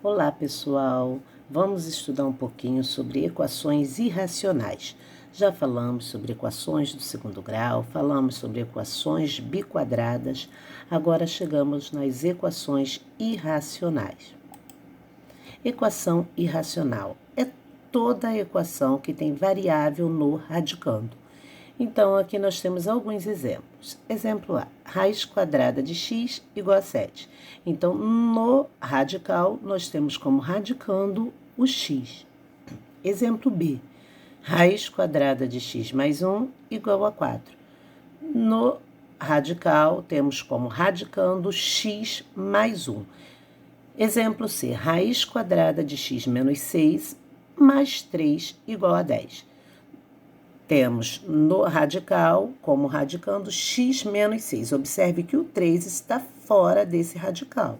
Olá, pessoal! Vamos estudar um pouquinho sobre equações irracionais. Já falamos sobre equações do segundo grau, falamos sobre equações biquadradas, agora chegamos nas equações irracionais. Equação irracional é toda equação que tem variável no radicando. Então, aqui nós temos alguns exemplos. Exemplo A, raiz quadrada de x igual a 7. Então, no radical, nós temos como radicando o x. Exemplo B, raiz quadrada de x mais 1 igual a 4. No radical, temos como radicando x mais 1. Exemplo C, raiz quadrada de x menos 6 mais 3 igual a 10. Temos no radical, como radicando x menos 6. Observe que o 3 está fora desse radical.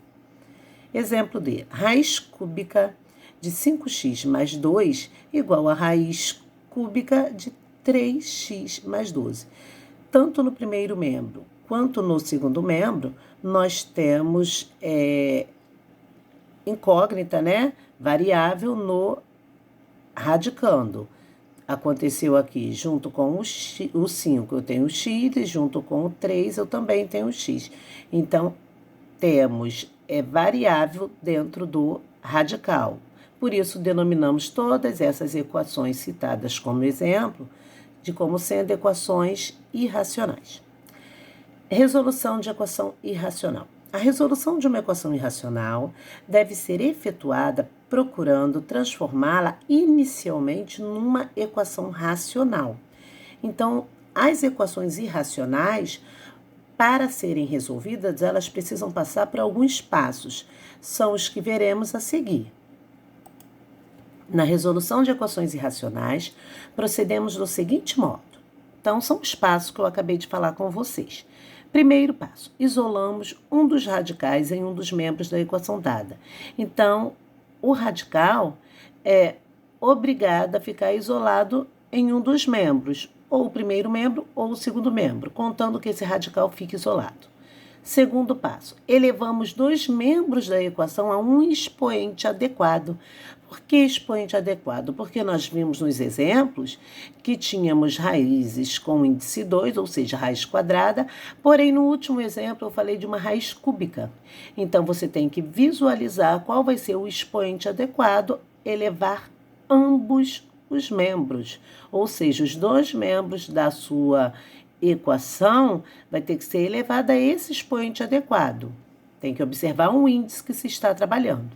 Exemplo D. Raiz cúbica de 5x mais 2 igual a raiz cúbica de 3x mais 12. Tanto no primeiro membro quanto no segundo membro, nós temos incógnita, né? Variável no radicando. Aconteceu aqui, junto com o 5 eu tenho o x, e junto com o 3 eu também tenho o x. Então, temos variável dentro do radical. Por isso, denominamos todas essas equações citadas como exemplo de como sendo equações irracionais. Resolução de equação irracional. A resolução de uma equação irracional deve ser efetuada procurando transformá-la inicialmente numa equação racional. Então, as equações irracionais, para serem resolvidas, elas precisam passar por alguns passos. São os que veremos a seguir. Na resolução de equações irracionais, procedemos do seguinte modo. Então, são os passos que eu acabei de falar com vocês. Primeiro passo, isolamos um dos radicais em um dos membros da equação dada. Então, o radical é obrigado a ficar isolado em um dos membros, ou o primeiro membro ou o segundo membro, contando que esse radical fique isolado. Segundo passo, elevamos dois membros da equação a um expoente adequado. Por que expoente adequado? Porque nós vimos nos exemplos que tínhamos raízes com índice 2, ou seja, raiz quadrada, porém no último exemplo eu falei de uma raiz cúbica. Então você tem que visualizar qual vai ser o expoente adequado, elevar ambos os membros, ou seja, os dois membros da sua equação vai ter que ser elevada a esse expoente adequado. Tem que observar um índice que se está trabalhando.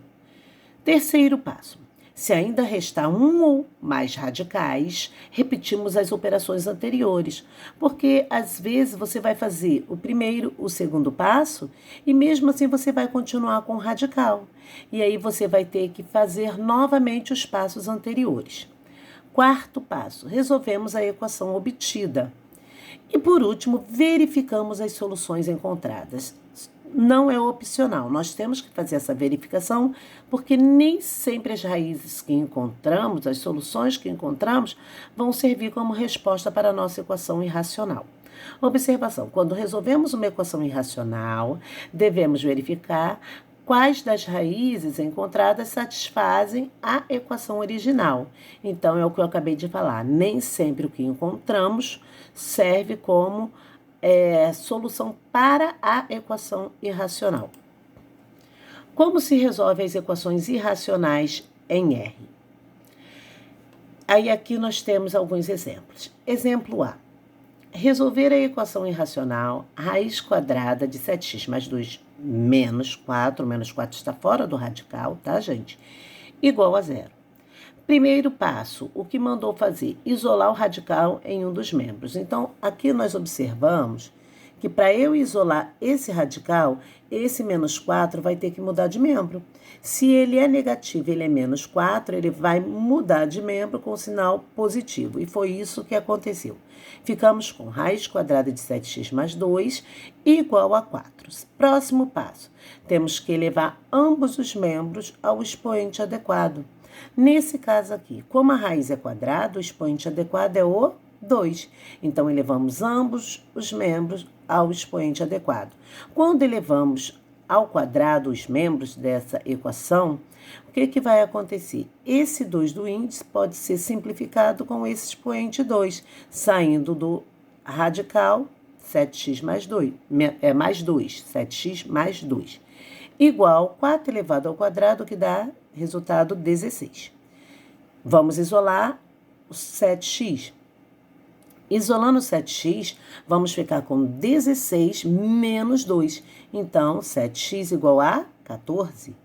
Terceiro passo. Se ainda restar um ou mais radicais, repetimos as operações anteriores, porque às vezes você vai fazer o primeiro, o segundo passo e mesmo assim você vai continuar com o radical. E aí você vai ter que fazer novamente os passos anteriores. Quarto passo, resolvemos a equação obtida. E por último, verificamos as soluções encontradas. Não é opcional, nós temos que fazer essa verificação, porque nem sempre as raízes que encontramos, as soluções que encontramos, vão servir como resposta para a nossa equação irracional. Observação: quando resolvemos uma equação irracional, devemos verificar quais das raízes encontradas satisfazem a equação original. Então, é o que eu acabei de falar, nem sempre o que encontramos serve como solução para a equação irracional. Como se resolve as equações irracionais em R? Aí aqui nós temos alguns exemplos. Exemplo A. Resolver a equação irracional, raiz quadrada de 7x mais 2 menos 4 está fora do radical, tá, gente? Igual a zero. Primeiro passo, o que mandou fazer? Isolar o radical em um dos membros. Então, aqui nós observamos que para eu isolar esse radical, esse menos 4 vai ter que mudar de membro. Se ele é negativo, ele é menos 4, ele vai mudar de membro com sinal positivo. E foi isso que aconteceu. Ficamos com raiz quadrada de 7x mais 2 igual a 4. Próximo passo, temos que elevar ambos os membros ao expoente adequado. Nesse caso aqui, como a raiz é quadrada, o expoente adequado é o 2. Então, elevamos ambos os membros ao expoente adequado. Quando elevamos ao quadrado os membros dessa equação, o que vai acontecer? Esse 2 do índice pode ser simplificado com esse expoente 2, saindo do radical 7x mais 2, mais 2, 7x mais 2, igual 4 elevado ao quadrado, que dá resultado 16. Vamos isolar o 7x. Isolando o 7x, vamos ficar com 16 menos 2. Então, 7x igual a 14.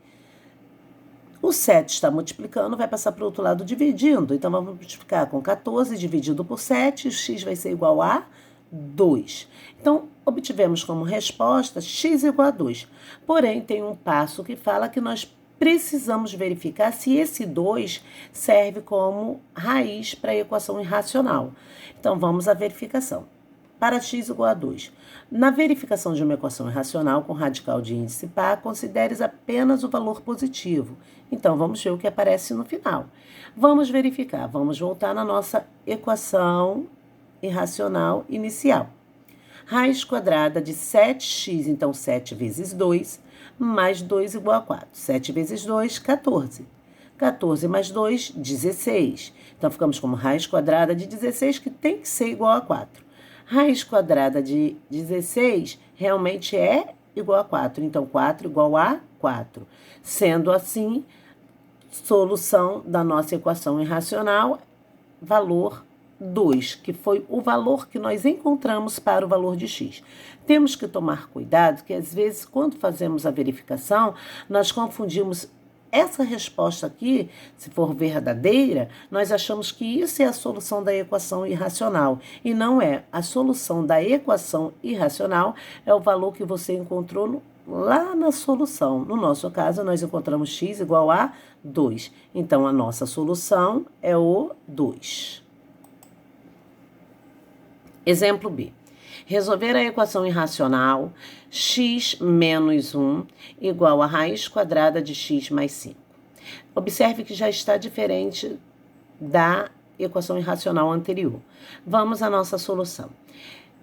O 7 está multiplicando, vai passar para o outro lado dividindo. Então, vamos multiplicar com 14 dividido por 7, e o x vai ser igual a 2. Então, obtivemos como resposta x igual a 2. Porém, tem um passo que fala que nós precisamos verificar se esse 2 serve como raiz para a equação irracional. Então, vamos à verificação. Para x igual a 2. Na verificação de uma equação irracional com radical de índice par, considere apenas o valor positivo. Então, vamos ver o que aparece no final. Vamos verificar. Vamos voltar na nossa equação irracional inicial. Raiz quadrada de 7x, então 7 vezes 2, mais 2 igual a 4. 7 vezes 2, 14. 14 mais 2, 16. Então, ficamos como raiz quadrada de 16, que tem que ser igual a 4. Raiz quadrada de 16 realmente é igual a 4. Então, 4 igual a 4. Sendo assim, solução da nossa equação irracional, valor 2, que foi o valor que nós encontramos para o valor de x. Temos que tomar cuidado que, às vezes, quando fazemos a verificação, nós confundimos essa resposta aqui, se for verdadeira, nós achamos que isso é a solução da equação irracional. E não é. A solução da equação irracional é o valor que você encontrou lá na solução. No nosso caso, nós encontramos x igual a 2. Então, a nossa solução é o 2. Exemplo B. Resolver a equação irracional x menos 1 igual a raiz quadrada de x mais 5. Observe que já está diferente da equação irracional anterior. Vamos à nossa solução.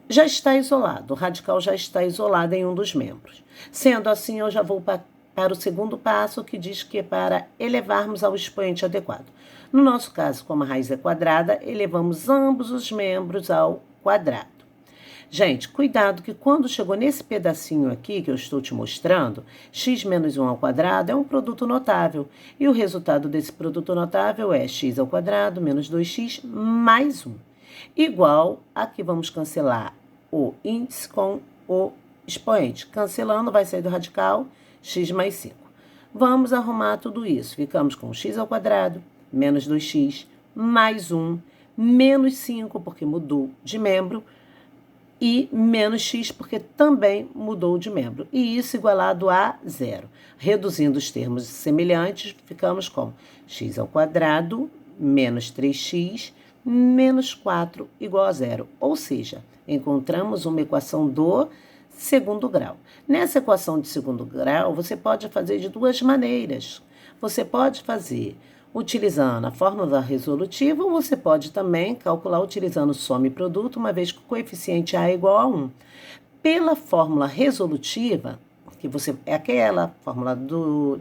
Já está isolado, o radical já está isolado em um dos membros. Sendo assim, eu já vou para o segundo passo, que diz que é para elevarmos ao expoente adequado. No nosso caso, como a raiz é quadrada, elevamos ambos os membros ao quadrado. Gente, cuidado que quando chegou nesse pedacinho aqui que eu estou te mostrando, x menos 1 ao quadrado é um produto notável. E o resultado desse produto notável é x ao quadrado menos 2x mais 1. Igual, aqui vamos cancelar o índice com o expoente. Cancelando, vai sair do radical x mais 5. Vamos arrumar tudo isso. Ficamos com x ao quadrado menos 2x mais 1 menos 5, porque mudou de membro, e menos x, porque também mudou de membro. E isso igualado a zero. Reduzindo os termos semelhantes, ficamos com x ao quadrado menos 3x menos 4 igual a zero. Ou seja, encontramos uma equação do segundo grau. Nessa equação de segundo grau, você pode fazer de duas maneiras. Você pode fazer utilizando a fórmula resolutiva, ou você pode também calcular utilizando soma e produto, uma vez que o coeficiente A é igual a 1. Pela fórmula resolutiva, que é aquela fórmula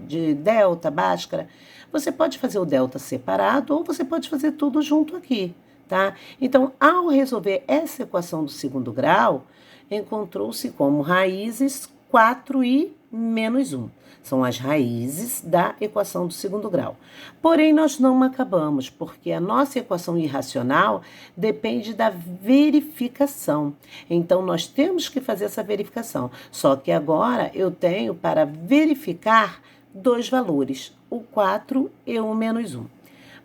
de delta, Bhaskara, você pode fazer o delta separado, ou você pode fazer tudo junto aqui, tá? Então, ao resolver essa equação do segundo grau, encontrou-se como raízes 4 e menos 1. São as raízes da equação do segundo grau. Porém, nós não acabamos, porque a nossa equação irracional depende da verificação. Então, nós temos que fazer essa verificação. Só que agora eu tenho para verificar dois valores, o 4 e o menos 1.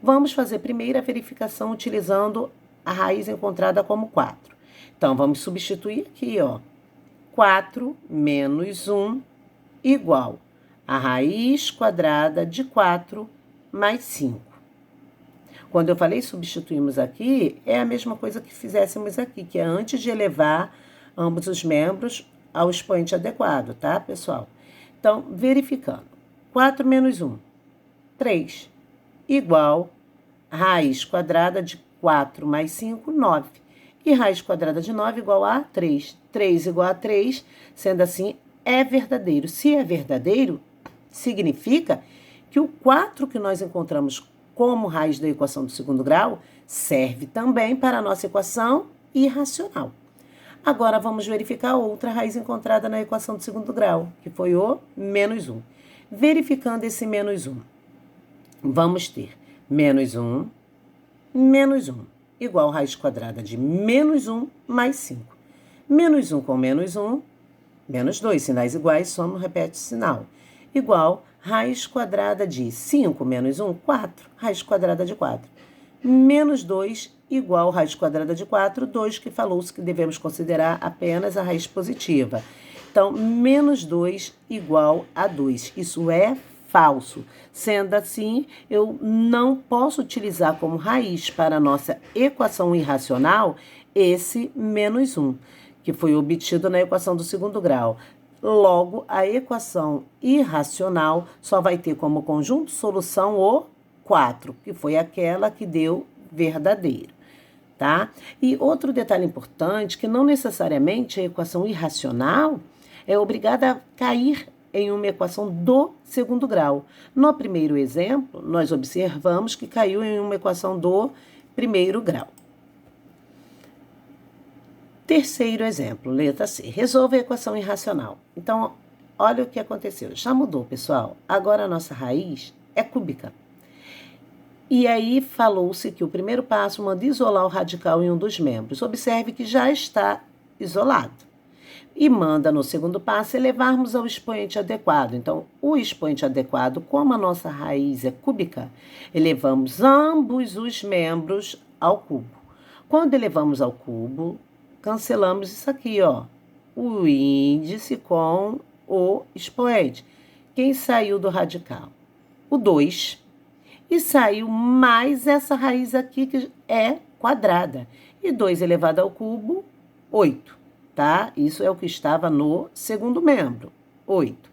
Vamos fazer primeiro a verificação utilizando a raiz encontrada como 4. Então, vamos substituir aqui, ó. 4 menos 1 igual a raiz quadrada de 4 mais 5. Quando eu falei substituímos aqui, é a mesma coisa que fizéssemos aqui, que é antes de elevar ambos os membros ao expoente adequado, tá, pessoal? Então, verificando. 4 menos 1, 3, igual a raiz quadrada de 4 mais 5, 9. E raiz quadrada de 9 igual a 3. 3 igual a 3, sendo assim, é verdadeiro. Se é verdadeiro, significa que o 4 que nós encontramos como raiz da equação do segundo grau serve também para a nossa equação irracional. Agora, vamos verificar outra raiz encontrada na equação do segundo grau, que foi o menos 1. Verificando esse menos 1, vamos ter menos 1 igual raiz quadrada de menos 1 mais 5. Menos 1 com menos 1, menos 2, sinais iguais, soma, repete o sinal. Igual raiz quadrada de 5 menos 1, 4, raiz quadrada de 4. Menos 2 igual raiz quadrada de 4, 2 que falou-se que devemos considerar apenas a raiz positiva. Então, menos 2 igual a 2. Isso é falso. Sendo assim, eu não posso utilizar como raiz para a nossa equação irracional esse menos 1, que foi obtido na equação do segundo grau. Logo, a equação irracional só vai ter como conjunto solução o 4, que foi aquela que deu verdadeiro, tá? E outro detalhe importante, que não necessariamente a equação irracional é obrigada a cair em uma equação do segundo grau. No primeiro exemplo, nós observamos que caiu em uma equação do primeiro grau. Terceiro exemplo, letra C. Resolva a equação irracional. Então, olha o que aconteceu. Já mudou, pessoal. Agora a nossa raiz é cúbica. E aí falou-se que o primeiro passo manda isolar o radical em um dos membros. Observe que já está isolado. E manda, no segundo passo, elevarmos ao expoente adequado. Então, o expoente adequado, como a nossa raiz é cúbica, elevamos ambos os membros ao cubo. Quando elevamos ao cubo, cancelamos isso aqui, ó, o índice com o expoente. Quem saiu do radical? O 2. E saiu mais essa raiz aqui, que é quadrada. E 2 elevado ao cubo, 8, tá? Isso é o que estava no segundo membro, 8.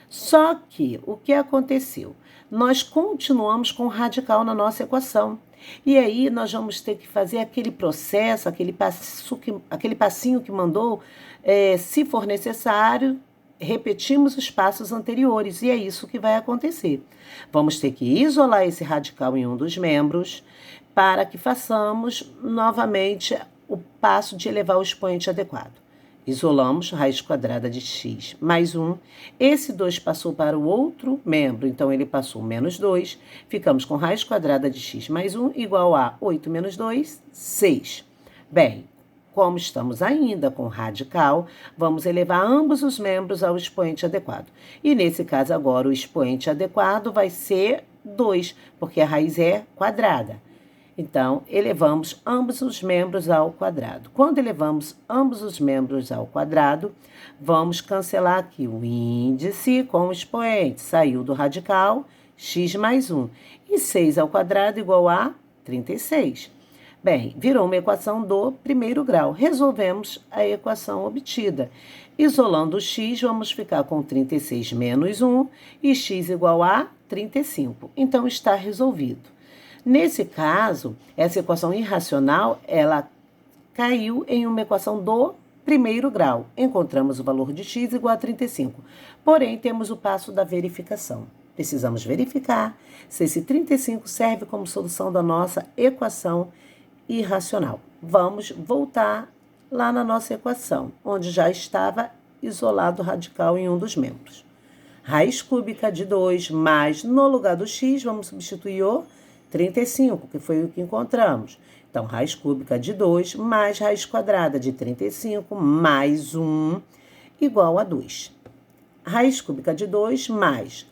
Só que, o que aconteceu? Nós continuamos com o radical na nossa equação. E aí, nós vamos ter que fazer aquele processo, aquele passinho que mandou, se for necessário, repetimos os passos anteriores, e é isso que vai acontecer. Vamos ter que isolar esse radical em um dos membros para que façamos novamente o passo de elevar o expoente adequado. Isolamos raiz quadrada de x mais 1. Esse 2 passou para o outro membro, então ele passou menos 2. Ficamos com raiz quadrada de x mais 1 igual a 8 menos 2, 6. Bem, como estamos ainda com radical, vamos elevar ambos os membros ao expoente adequado. E nesse caso agora o expoente adequado vai ser 2, porque a raiz é quadrada. Então, elevamos ambos os membros ao quadrado. Quando elevamos ambos os membros ao quadrado, vamos cancelar aqui o índice com o expoente. Saiu do radical, x mais 1. E 6 ao quadrado igual a 36. Bem, virou uma equação do primeiro grau. Resolvemos a equação obtida. Isolando o x, vamos ficar com 36 menos 1 e x igual a 35. Então, está resolvido. Nesse caso, essa equação irracional, ela caiu em uma equação do primeiro grau. Encontramos o valor de x igual a 35. Porém, temos o passo da verificação. Precisamos verificar se esse 35 serve como solução da nossa equação irracional. Vamos voltar lá na nossa equação, onde já estava isolado o radical em um dos membros. Raiz cúbica de 2 mais, no lugar do x, vamos substituir o 35, que foi o que encontramos. Então, raiz cúbica de 2 mais raiz quadrada de 35 mais 1 igual a 2. Raiz cúbica de 2 mais,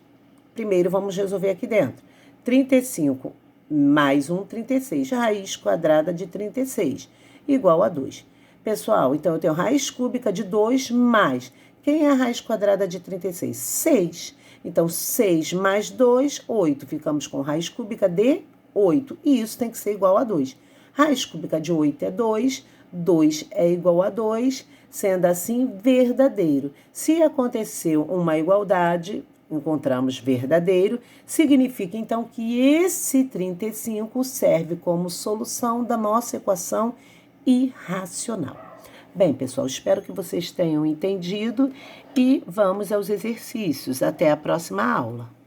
primeiro vamos resolver aqui dentro, 35 mais 1, 36. Raiz quadrada de 36 igual a 2. Pessoal, então eu tenho raiz cúbica de 2 mais, quem é a raiz quadrada de 36? 6. Então, 6 mais 2, 8. Ficamos com raiz cúbica de 8. E isso tem que ser igual a 2. Raiz cúbica de 8 é 2. 2 é igual a 2. Sendo assim, verdadeiro. Se aconteceu uma igualdade, encontramos verdadeiro, significa então que esse 35 serve como solução da nossa equação irracional. Bem, pessoal, espero que vocês tenham entendido e vamos aos exercícios. Até a próxima aula.